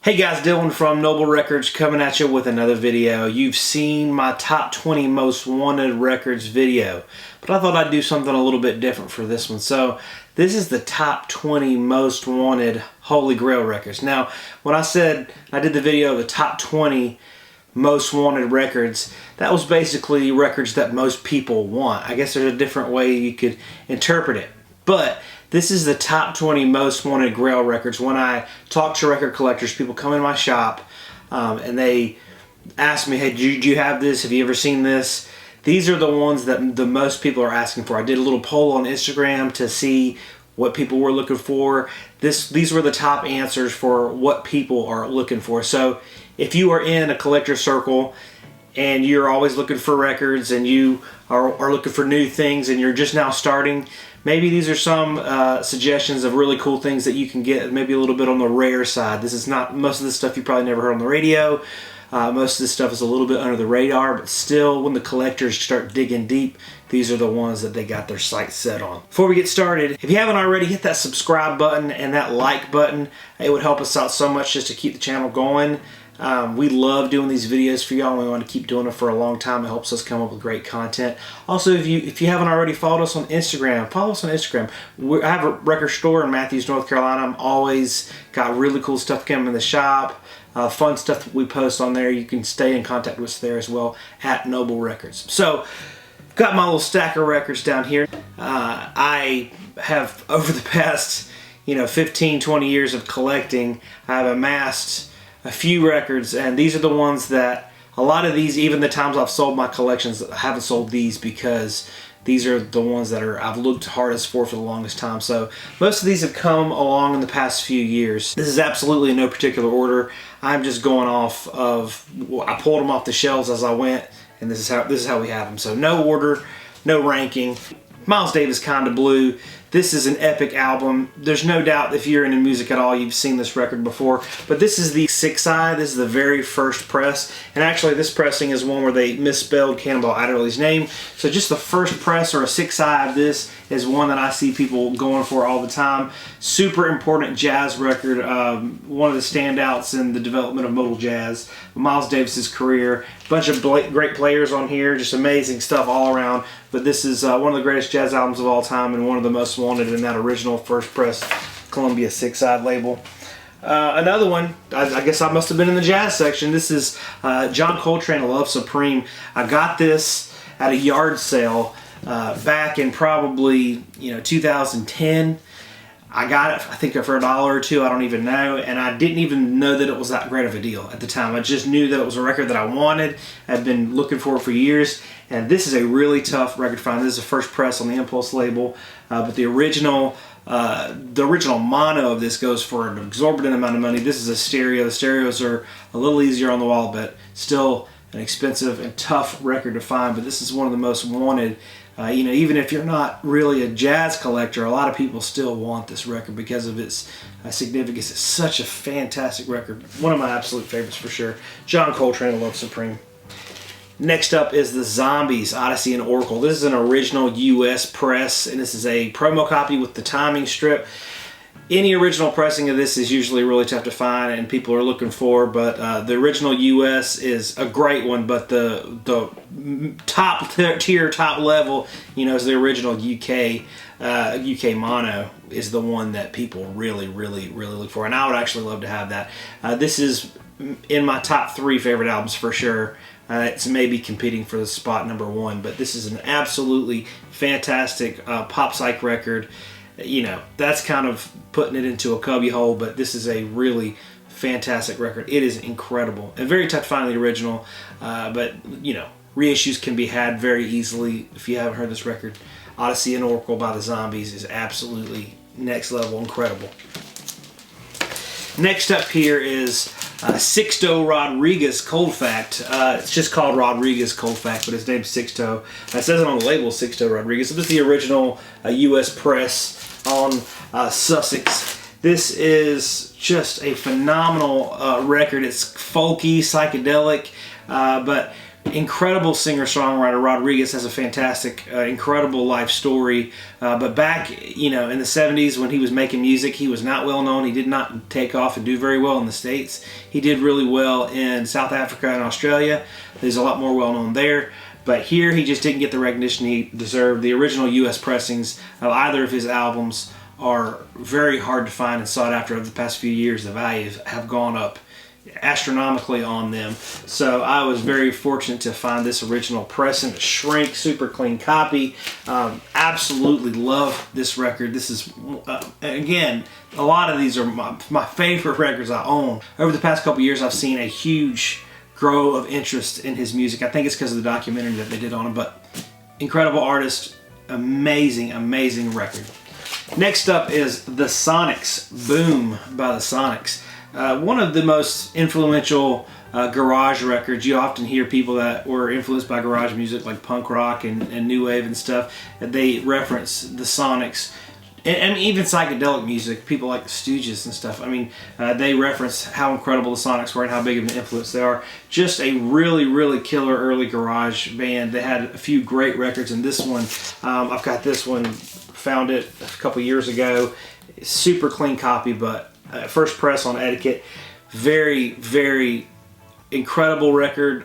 Hey guys, Dylan from Noble Records coming at you with another video. You've seen my top 20 most wanted records video, but I thought I'd do something a little bit different for this one. So this is the top 20 most wanted Holy Grail records. Now, when I said I did the video of the top 20 most wanted records, that was basically records that most people want. I guess there's a different way you could interpret it, but this is the top 20 most wanted Grail records. When I talk to record collectors, people come in my shop and they ask me, hey, do you have this? Have you ever seen this? These are the ones that the most people are asking for. I did a little poll on Instagram to see what people were looking for. These were the top answers for what people are looking for. So if you are in a collector circle and you're always looking for records and you are looking for new things and you're just now starting, maybe these are some suggestions of really cool things that you can get, maybe a little bit on the rare side. This is not, most of this stuff you probably never heard on the radio. Most of this stuff is a little bit under the radar, but still, when the collectors start digging deep, these are the ones that they got their sights set on. Before we get started, if you haven't already, hit that subscribe button and that like button. It would help us out so much just to keep the channel going. We love doing these videos for y'all, and we want to keep doing it for a long time. It helps us come up with great content. Also, if you haven't already followed us on Instagram, follow us on Instagram. I have a record store in Matthews, North Carolina. I'm always got really cool stuff coming in the shop. Fun stuff that we post on there. You can stay in contact with us there as well at Noble Records. So, got my little stack of records down here. I have, over the past 15, 20 years of collecting, I've amassed a few records, and these are the ones that, a lot of these, even the times I've sold my collections, I haven't sold these because these are the ones that I've looked hardest for the longest time. So most of these have come along in the past few years. This is absolutely in no particular order. I'm just going off of, I pulled them off the shelves as I went, and this is how we have them. So no order, no ranking. Miles Davis, Kinda Blue. This is an epic album. There's no doubt if you're into music at all, you've seen this record before. But this is the 6i. This is the very first press. And actually, this pressing is one where they misspelled Cannonball Adderley's name. So just the first press or a 6i of this is one that I see people going for all the time. Super important jazz record. One of the standouts in the development of modal jazz. Miles Davis's career. Bunch of great players on here. Just amazing stuff all around. But this is one of the greatest jazz albums of all time and one of the most wanted in that original first press Columbia 6i label. Another one, I guess I must have been in the jazz section. This is John Coltrane, Love Supreme. I got this at a yard sale back in probably 2010. I got it, I think, for $1 or $2, I don't even know, and I didn't even know that it was that great of a deal at the time. I just knew that it was a record that I wanted. I'd been looking for it for years, and this is a really tough record to find. This is the first press on the Impulse label, but the original mono of this goes for an exorbitant amount of money. This is a stereo. The stereos are a little easier on the wall, but still an expensive and tough record to find, but this is one of the most wanted. Even if you're not really a jazz collector, a lot of people still want this record because of its significance. It's such a fantastic record. One of my absolute favorites for sure. John Coltrane, Love Supreme. Next up is the Zombies, Odyssey and Oracle. This is an original US press, and this is a promo copy with the timing strip. Any original pressing of this is usually really tough to find and people are looking for, but the original US is a great one, but the top tier, top level, is the original UK mono is the one that people really look for, and I would actually love to have that. This is in my top 3 favorite albums for sure. It's maybe competing for the spot #1, but this is an absolutely fantastic pop psych record. That's kind of putting it into a cubby hole, but this is a really fantastic record. It is incredible and very tough to find the original, but reissues can be had very easily. If you haven't heard this record, Odyssey and Oracle by the Zombies is absolutely next level incredible. Next up here is Sixto Rodriguez Cold Fact. It's just called Rodriguez Cold Fact, but his name's Sixto. It says it on the label, Sixto Rodriguez. So this is the original US press on Sussex. This is just a phenomenal record. It's folky, psychedelic, but incredible singer-songwriter. Rodriguez has a fantastic, incredible life story. But back, in the 70s when he was making music, he was not well known. He did not take off and do very well in the States. He did really well in South Africa and Australia. He's a lot more well known there. But here, he just didn't get the recognition he deserved. The original U.S. pressings of either of his albums are very hard to find and sought after over the past few years. The values have gone up astronomically on them. So I was very fortunate to find this original pressing, a shrink, super clean copy. Absolutely love this record. This is, again, a lot of these are my favorite records I own. Over the past couple years, I've seen a huge grow of interest in his music. I think it's because of the documentary that they did on him, but incredible artist, amazing, amazing record. Next up is The Sonics, Boom by The Sonics. One of the most influential garage records. You often hear people that were influenced by garage music like punk rock and new wave and stuff. They reference The Sonics. And even psychedelic music, people like the Stooges and stuff. I mean, they reference how incredible the Sonics were and how big of an influence they are. Just a really, really killer early garage band. They had a few great records, and this one, I've got this one, found it a couple years ago. Super clean copy, but first press on Etiquette. Very, very incredible record.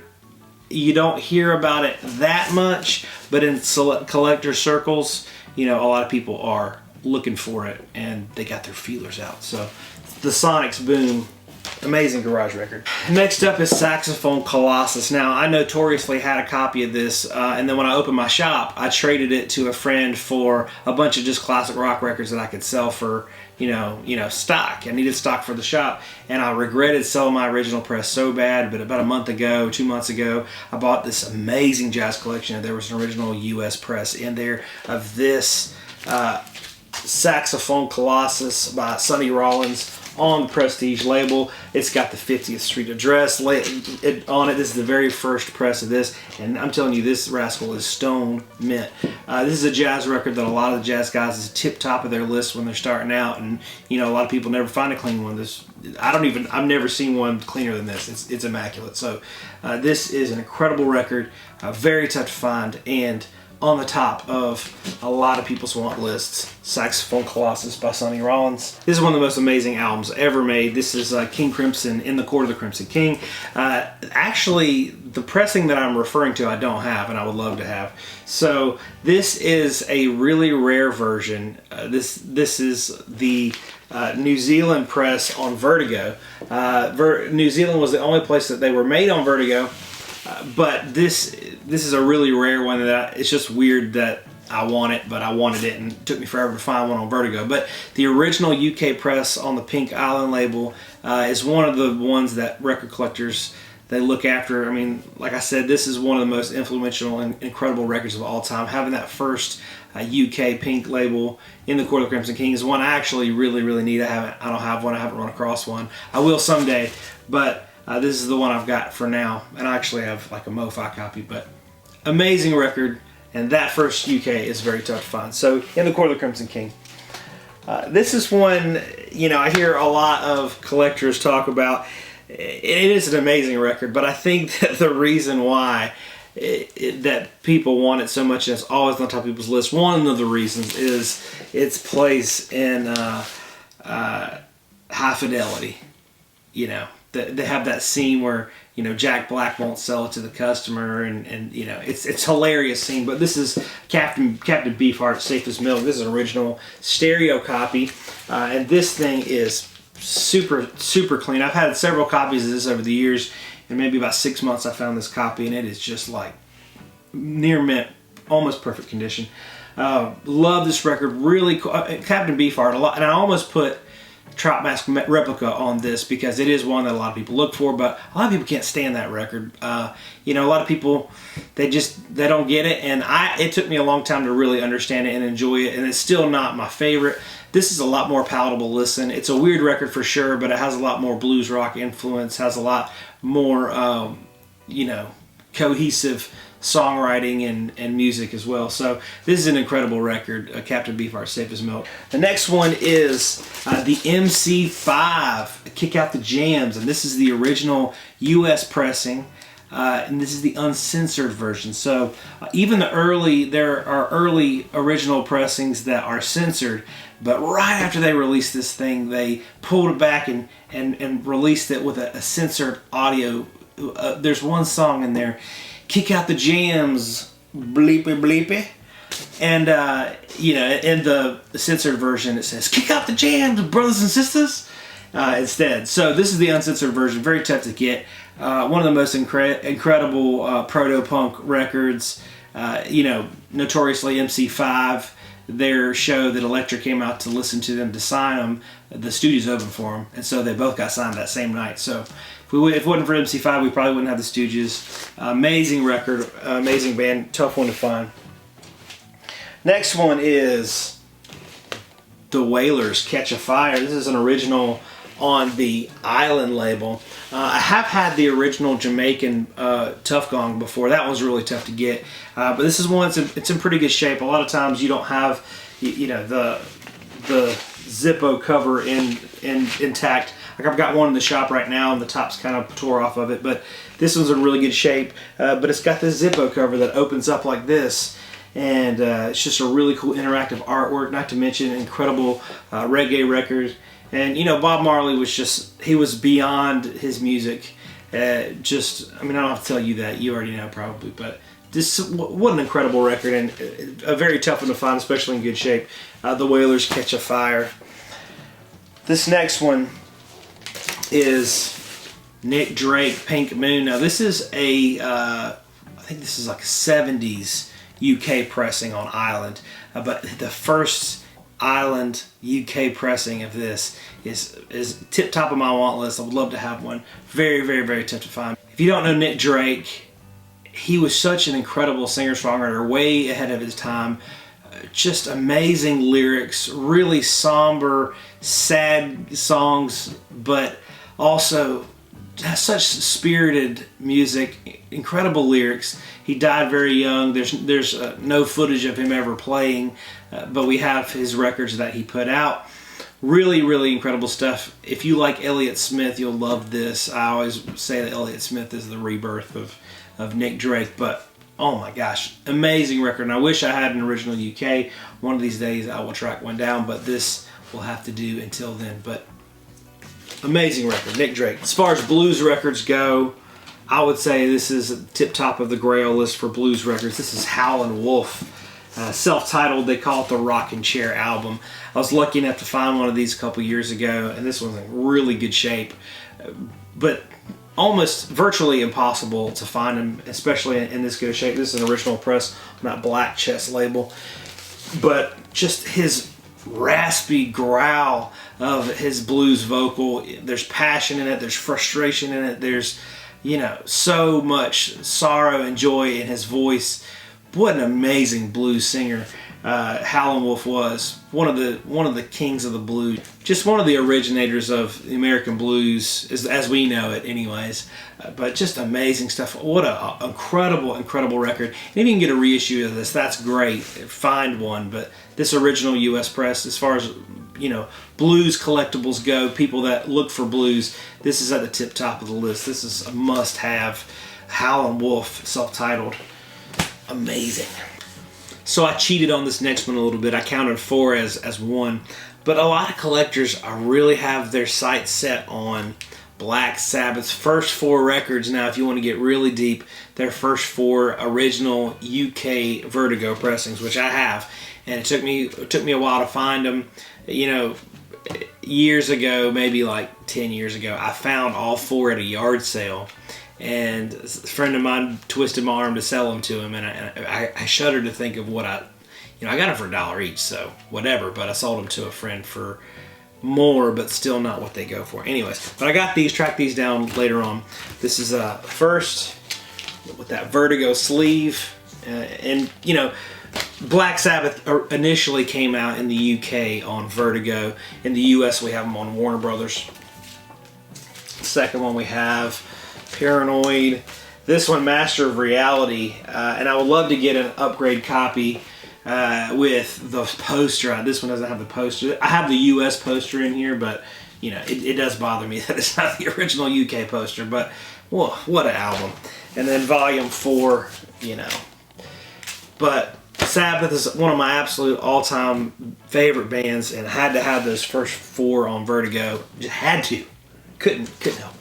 You don't hear about it that much, but in collector circles, a lot of people are looking for it, and they got their feelers out. So The Sonics, Boom, amazing garage record. Next up is Saxophone Colossus. Now, I notoriously had a copy of this, and then when I opened my shop, I traded it to a friend for a bunch of just classic rock records that I could sell for, stock. I needed stock for the shop, and I regretted selling my original press so bad, but about a month ago, 2 months ago, I bought this amazing jazz collection. There was an original U.S. press in there of this Saxophone Colossus by Sonny Rollins on the Prestige label. It's got the 50th Street address on it. This is the very first press of this, and I'm telling you, this rascal is stone mint. This is a jazz record that a lot of the jazz guys is tip top of their list when they're starting out, and a lot of people never find a clean one. I've never seen one cleaner than this. It's immaculate. So this is an incredible record, very tough to find, and on the top of a lot of people's want lists. Saxophone Colossus by Sonny Rollins. This is one of the most amazing albums ever made. This is King Crimson, In the Court of the Crimson King. Actually, the pressing that I'm referring to I don't have, and I would love to have. So this is a really rare version. This is the New Zealand press on Vertigo. New Zealand was the only place that they were made on Vertigo. But this is a really rare one that it's just weird that I want it, but I wanted it, and it took me forever to find one on Vertigo. But the original UK press on the Pink Island label is one of the ones that record collectors, they look after. I mean, like I said, this is one of the most influential and incredible records of all time. Having that first UK Pink label, In the Court of the Crimson King, is one I actually really, really need. I don't have one. I haven't run across one. I will someday, but this is the one I've got for now, and I actually have like a MoFi copy, but amazing record, and that first UK is very tough to find. So, In the Court of the Crimson King. This is one, I hear a lot of collectors talk about. It is an amazing record, but I think that the reason why that people want it so much, and it's always on top of people's list, one of the reasons is its place in High Fidelity. They have that scene where Jack Black won't sell it to the customer, and it's a hilarious scene. But this is Captain Beefheart, Safe as Milk. This is an original stereo copy, and this thing is super clean. I've had several copies of this over the years, and maybe about 6 months I found this copy, and it is just like near mint, almost perfect condition. Love this record. Really cool. Captain Beefheart a lot, and I almost put Trout Mask Replica on this because it is one that a lot of people look for, but a lot of people can't stand that record. A lot of people, they don't get it, and it took me a long time to really understand it and enjoy it, and it's still not my favorite. This is a lot more palatable listen. It's a weird record for sure, but it has a lot more blues rock influence, has a lot more, cohesive songwriting and music as well. So this is an incredible record, Captain Beefheart, Safe as Milk. The next one is the MC5, Kick Out the Jams, and this is the original US pressing. and this is the uncensored version. So even there are early original pressings that are censored, but right after they released this thing, they pulled it back and released it with a censored audio. There's one song in there, "Kick Out the Jams, Bleepy Bleepy." And, in the censored version, it says, "Kick out the jams, brothers and sisters," instead. So this is the uncensored version, very tough to get. One of the most incredible proto-punk records. Notoriously MC5, their show that Elektra came out to listen to them, to sign them, the Stooges opened for them. And so they both got signed that same night. So if it wasn't for MC5, we probably wouldn't have the Stooges. Amazing record, amazing band, tough one to find. Next one is the Wailers' "Catch a Fire." This is an original on the Island label. I have had the original Jamaican Tough Gong before. That one's really tough to get. But this is one, it's in pretty good shape. A lot of times you don't have the Zippo cover intact. Like I've got one in the shop right now and the top's kind of tore off of it. But this one's in really good shape. But it's got this Zippo cover that opens up like this. And it's just a really cool interactive artwork, not to mention incredible reggae record. And Bob Marley he was beyond his music. I don't have to tell you that, you already know probably, but what an incredible record, and a very tough one to find, especially in good shape. The Wailers' "Catch a Fire." This next one is Nick Drake, "Pink Moon." Now this is I think this is like a 70s UK pressing on Island, but the first Island UK pressing of this is tip top of my want list. I would love to have one. Very, very, very tough to find. If you don't know Nick Drake, he was such an incredible singer-songwriter, way ahead of his time. Just amazing lyrics, really somber, sad songs, but also such spirited music, incredible lyrics. He died very young. There's no footage of him ever playing, but we have his records that he put out. Really, really incredible stuff. If you like Elliott Smith, you'll love this. I always say that Elliott Smith is the rebirth of Nick Drake, but oh my gosh, amazing record. And I wish I had an original UK. One of these days I will track one down, but this will have to do until then. But amazing record, Nick Drake. As far as blues records go, I would say this is tip top of the GRAIL list for blues records. This is Howlin' Wolf, self-titled. They call it the Rockin' Chair album. I was lucky enough to find one of these a couple years ago, and this one's in really good shape, but almost virtually impossible to find them, especially in this good shape. This is an original press on that black chest label, but just his raspy growl of his blues vocal. There's passion in it. There's frustration in it. There's so much sorrow and joy in his voice. What an amazing blues singer Howlin' Wolf was. One of the kings of the blues. Just one of the originators of the American blues, as we know it anyways. But just amazing stuff. What an incredible record. And if you can get a reissue of this, that's great. Find one. But this original US press, as far as blues collectibles go, people that look for blues, this is at the tip top of the list. This is a must-have. Howlin' Wolf, self-titled. Amazing. So I cheated on this next one a little bit. I counted 4 as one. But a lot of collectors really have their sights set on Black Sabbath's first 4 records. Now, if you want to get really deep, their first 4 original UK Vertigo pressings, which I have. And it took me a while to find them. Years ago, maybe like 10 years ago, I found all 4 at a yard sale. And a friend of mine twisted my arm to sell them to him, and I shudder to think of what I got them for $1 each, so whatever. But I sold them to a friend for more, but still not what they go for. Anyways, but I got these, tracked these down later on. This is first with that Vertigo sleeve, and Black Sabbath initially came out in the UK on Vertigo. In the US, we have them on Warner Brothers. Second one we have Paranoid. This one, Master of Reality, and I would love to get an upgrade copy with the poster. This one doesn't have the poster. I have the US poster in here, but you know, it does bother me that it's not the original UK poster, but well, what an album. And then Volume 4, you know. But Sabbath is one of my absolute all-time favorite bands, and I had to have those first 4 on Vertigo. Just had to. Couldn't help it.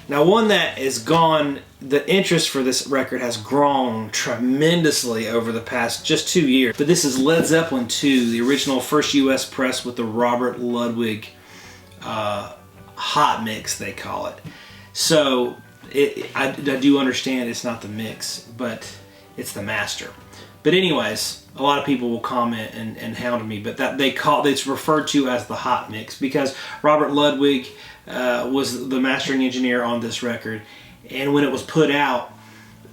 Now, one that is gone, the interest for this record has grown tremendously over the past just 2 years. But this is Led Zeppelin 2, the original first US press with the Robert Ludwig hot mix, they call it. So I do understand it's not the mix, but it's the master. But anyways, a lot of people will comment and hound me, but that it's referred to as the hot mix because Robert Ludwig was the mastering engineer on this record, and when it was put out,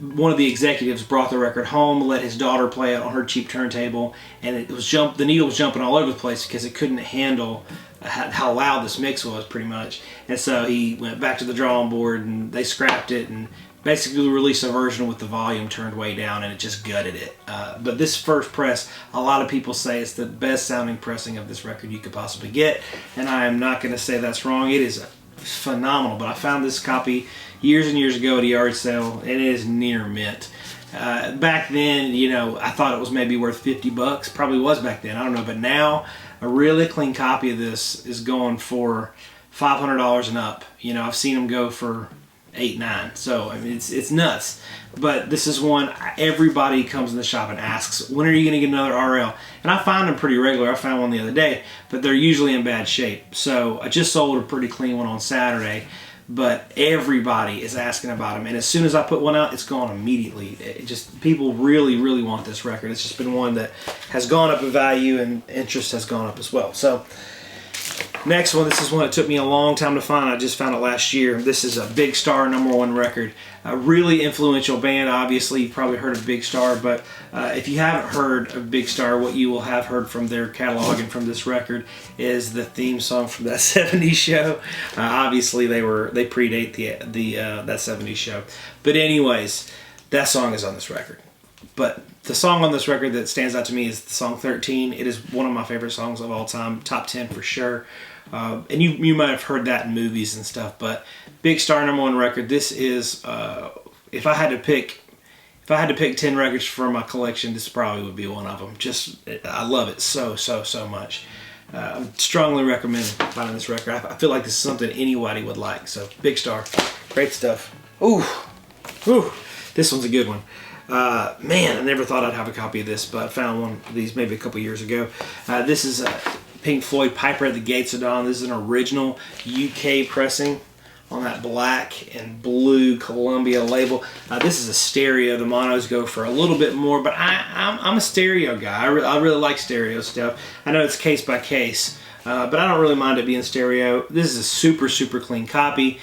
one of the executives brought the record home, let his daughter play it on her cheap turntable, and the needle was jumping all over the place because it couldn't handle how loud this mix was, pretty much. And so he went back to the drawing board, and they scrapped it and basically released a version with the volume turned way down, and it just gutted it. But this first press, a lot of people say it's the best sounding pressing of this record you could possibly get, and I am not going to say that's wrong. It is phenomenal, but I found this copy years and years ago at a yard sale, and it is near mint. Back then, you know, I thought it was maybe worth $50. Probably was back then, I don't know. But now, a really clean copy of this is going for $500 and up. You know, I've seen them go for $8, $9. So, I mean, it's nuts. But this is one everybody comes in the shop and asks, when are you going to get another RL? And I find them pretty regular. I found one the other day, but they're usually in bad shape. So, I just sold a pretty clean one on Saturday. But everybody is asking about them, and as soon as I put one out, it's gone immediately. People really, really want this record. It's just been one that has gone up in value, and interest has gone up as well. So, next one, this is one that took me a long time to find. I just found it last year. This is a Big Star #1 record. A really influential band. Obviously, you've probably heard of Big Star, but if you haven't heard of Big Star, what you will have heard from their catalog and from this record is the theme song from that '70s show. Obviously, they predate that '70s show. But anyways, that song is on this record. But the song on this record that stands out to me is the song 13. It is one of my favorite songs of all time, top 10 for sure. And you might have heard that in movies and stuff, but Big Star #1 record. This is if I had to pick 10 records for my collection, this probably would be one of them. I love it so much. I strongly recommend buying this record. I feel like this is something anybody would like. So Big Star, great stuff. Ooh, this one's a good one. Man, I never thought I'd have a copy of this, but I found one of these maybe a couple years ago. This is Pink Floyd, Piper at the Gates of Dawn. This is an original UK pressing on that black and blue Columbia label. This is a stereo. The monos go for a little bit more, but I'm a stereo guy. I really like stereo stuff. I know it's case by case, but I don't really mind it being stereo. This is a super clean copy.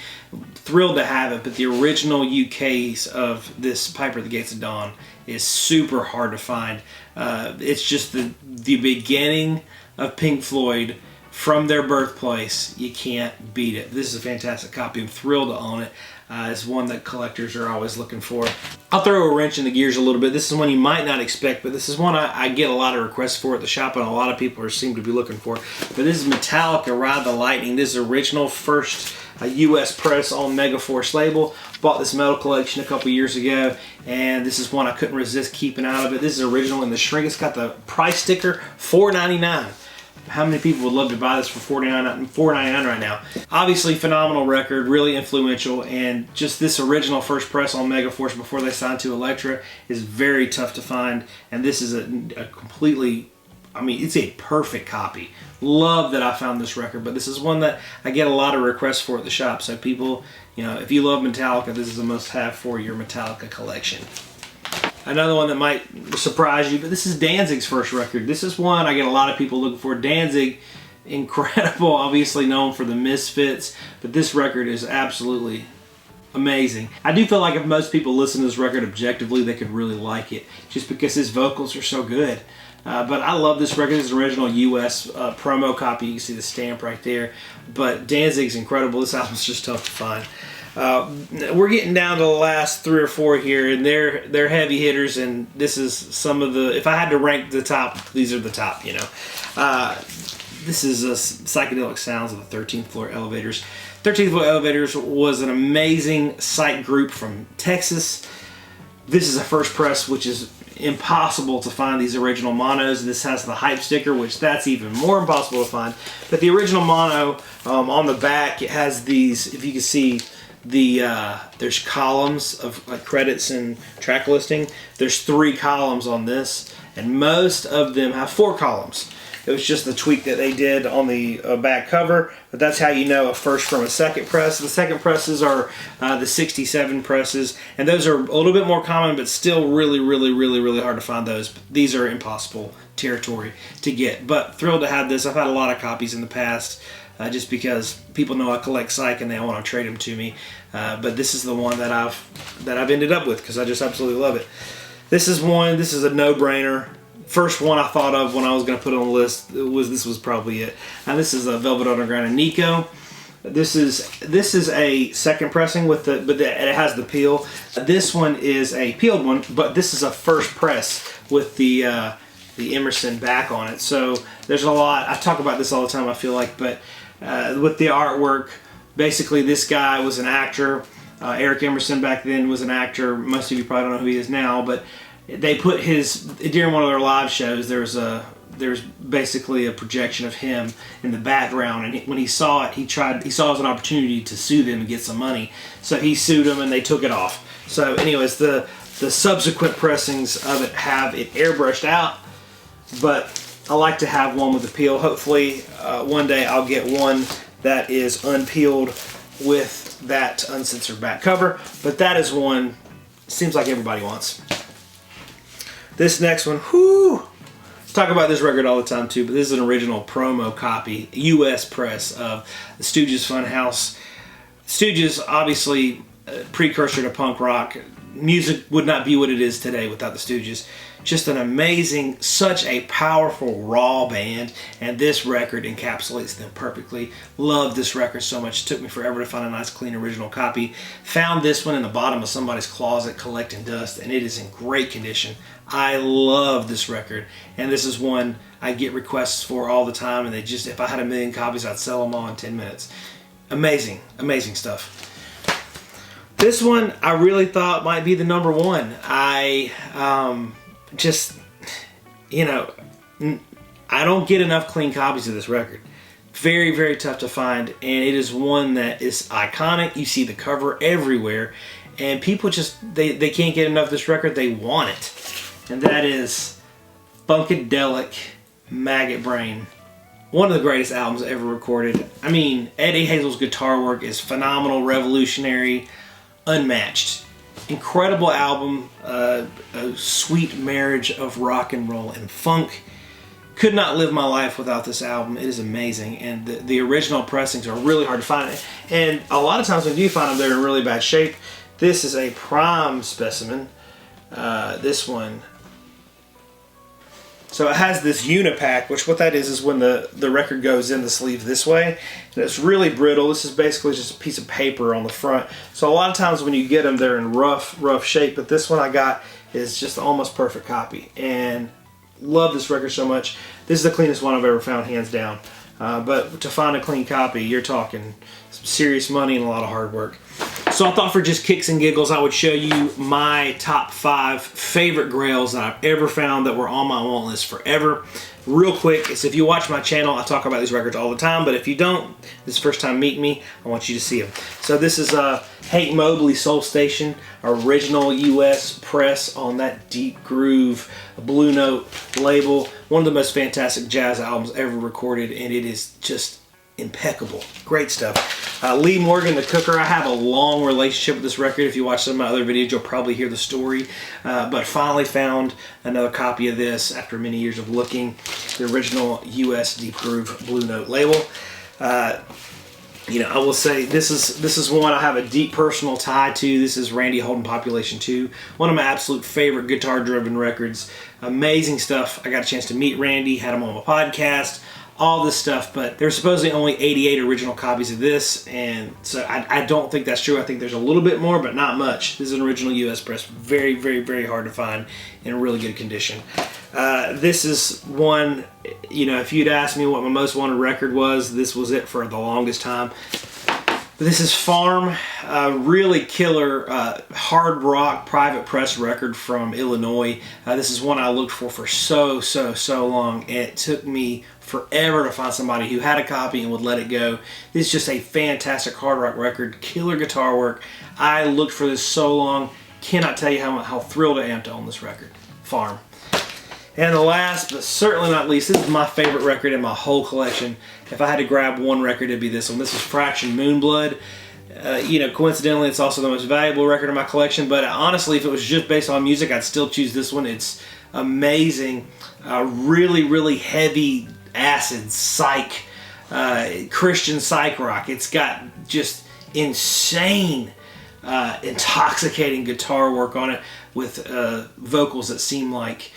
Thrilled to have it, but the original UKs of this Piper at the Gates of Dawn is super hard to find. It's just the beginning of Pink Floyd from their birthplace. You can't beat it. This is a fantastic copy. I'm thrilled to own it. It's one that collectors are always looking for. I'll throw a wrench in the gears a little bit. This is one you might not expect, but this is one I get a lot of requests for at the shop, and a lot of people seem to be looking for. But this is Metallica, Ride the Lightning. This is original first US press on Megaforce label. Bought this metal collection a couple years ago, and this is one I couldn't resist keeping out of it. This is original in the shrink. It's got the price sticker, $4.99. How many people would love to buy this for $4.99 right now? Obviously, phenomenal record, really influential, and just this original first press on Megaforce before they signed to Elektra is very tough to find, and this is a completely, I mean, it's a perfect copy. Love that I found this record, but this is one that I get a lot of requests for at the shop, so people, you know, if you love Metallica, this is a must-have for your Metallica collection. Another one that might surprise you, but this is Danzig's first record. This is one I get a lot of people looking for. Danzig, incredible, obviously known for the Misfits, but this record is absolutely amazing. I do feel like if most people listen to this record objectively, they could really like it, just because his vocals are so good. But I love this record. This is an original US promo copy. You can see the stamp right there. But Danzig's incredible. This album's just tough to find. We're getting down to the last 3 or 4 here, and they're heavy hitters, and this is some of the, if I had to rank the top, these are the top, you know. this is Psychedelic Sounds of the 13th Floor Elevators. 13th Floor Elevators was an amazing psych group from Texas. This is a first press, which is impossible to find these original monos. This has the hype sticker, which that's even more impossible to find. But the original mono, on the back, it has these, if you can see, there's columns of like credits and track listing. There's 3 columns on this, and most of them have 4 columns. It was just the tweak that they did on the back cover, but that's how you know a first from a second press. The second presses are the 67 presses, and those are a little bit more common, but still really, really, really, really hard to find those. These are impossible territory to get, but thrilled to have this. I've had a lot of copies in the past, just because people know I collect psych and they want to trade them to me. But this is the one that I've ended up with because I just absolutely love it. This is a no-brainer. First one I thought of when I was going to put it on the list this was probably it. And this is a Velvet Underground and Nico. This is a second pressing but it has the peel. This one is a peeled one, but this is a first press with the Emerson back on it. So there's a lot. I talk about this all the time, I feel like, but with the artwork, basically this guy was an actor. Eric Emerson back then was an actor. Most of you probably don't know who he is now, but they put during one of their live shows, there's basically a projection of him in the background, and when he saw it, he saw it as an opportunity to sue them and get some money. So he sued them and they took it off. So anyways, the subsequent pressings of it have it airbrushed out, but I like to have one with a peel. Hopefully one day I'll get one that is unpeeled with that uncensored back cover, but that is one seems like everybody wants. This next one, whoo! Talk about this record all the time too, but this is an original promo copy, US press of the Stooges Funhouse. Stooges, obviously, precursor to punk rock. Music would not be what it is today without the Stooges. Just an amazing, such a powerful, raw band, and this record encapsulates them perfectly. Love this record so much. It took me forever to find a nice, clean, original copy. Found this one in the bottom of somebody's closet collecting dust, and it is in great condition. I love this record, and this is one I get requests for all the time, and if I had 1 million copies, I'd sell them all in 10 minutes. Amazing, amazing stuff. This one I really thought might be the number one. I don't get enough clean copies of this record. Very, very tough to find, and it is one that is iconic. You see the cover everywhere, and people they can't get enough of this record. They want it, and that is Funkadelic, Maggot Brain. One of the greatest albums ever recorded. I mean, Eddie Hazel's guitar work is phenomenal, revolutionary, unmatched. Incredible album, a sweet marriage of rock and roll and funk. Could not live my life without this album. It is amazing, and the original pressings are really hard to find. And a lot of times when you find them, they're in really bad shape. This is a prime specimen. This one. So it has this unipack, which what that is when the record goes in the sleeve this way. And it's really brittle. This is basically just a piece of paper on the front. So a lot of times when you get them, they're in rough shape. But this one I got is just almost perfect copy. And love this record so much. This is the cleanest one I've ever found, hands down. But to find a clean copy, you're talking some serious money and a lot of hard work. So I thought for just kicks and giggles, I would show you my top 5 favorite grails that I've ever found that were on my want list forever. Real quick, so if you watch my channel, I talk about these records all the time, but if you don't, this is the first time meeting me, I want you to see them. So this is Hank Mobley Soul Station, original US press on that deep groove Blue Note label. One of the most fantastic jazz albums ever recorded, and it is just impeccable. Great stuff. Lee Morgan, the Cooker. I have a long relationship with this record. If you watch some of my other videos, you'll probably hear the story. But finally found another copy of this after many years of looking. The original US Deep Groove Blue Note label. I will say this is one I have a deep personal tie to. This is Randy Holden Population 2. One of my absolute favorite guitar-driven records. Amazing stuff. I got a chance to meet Randy, had him on my podcast. all this stuff, but there's supposedly only 88 original copies of this, and so I don't think that's true. I think there's a little bit more, but not much. This is an original US press. Very, very, very hard to find in really good condition. This is one, you know, if you'd asked me what my most wanted record was, this was it for the longest time. This is Farm, really killer hard rock private press record from Illinois. This is one I looked for so long, and it took me forever to find somebody who had a copy and would let it go. This is just a fantastic hard rock record, killer guitar work. I looked for this so long, cannot tell you how thrilled I am to own this record. Farm. And the last, but certainly not least, this is my favorite record in my whole collection. If I had to grab one record, it'd be this one. This is Fraction Moonblood. You know, coincidentally, it's also the most valuable record in my collection, but honestly, if it was just based on music, I'd still choose this one. It's amazing. Really, really heavy acid psych, Christian psych rock. It's got just insane, intoxicating guitar work on it with vocals that seem like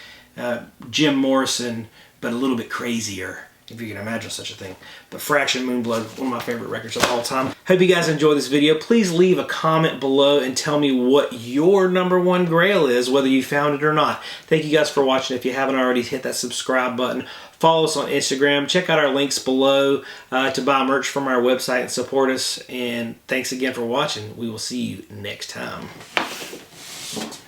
Jim Morrison, but a little bit crazier, if you can imagine such a thing. But Fraction Moonblood, one of my favorite records of all time. Hope you guys enjoyed this video. Please leave a comment below and tell me what your #1 Grail is, whether you found it or not. Thank you guys for watching. If you haven't already, hit that subscribe button. Follow us on Instagram. Check out our links below to buy merch from our website and support us. And thanks again for watching. We will see you next time.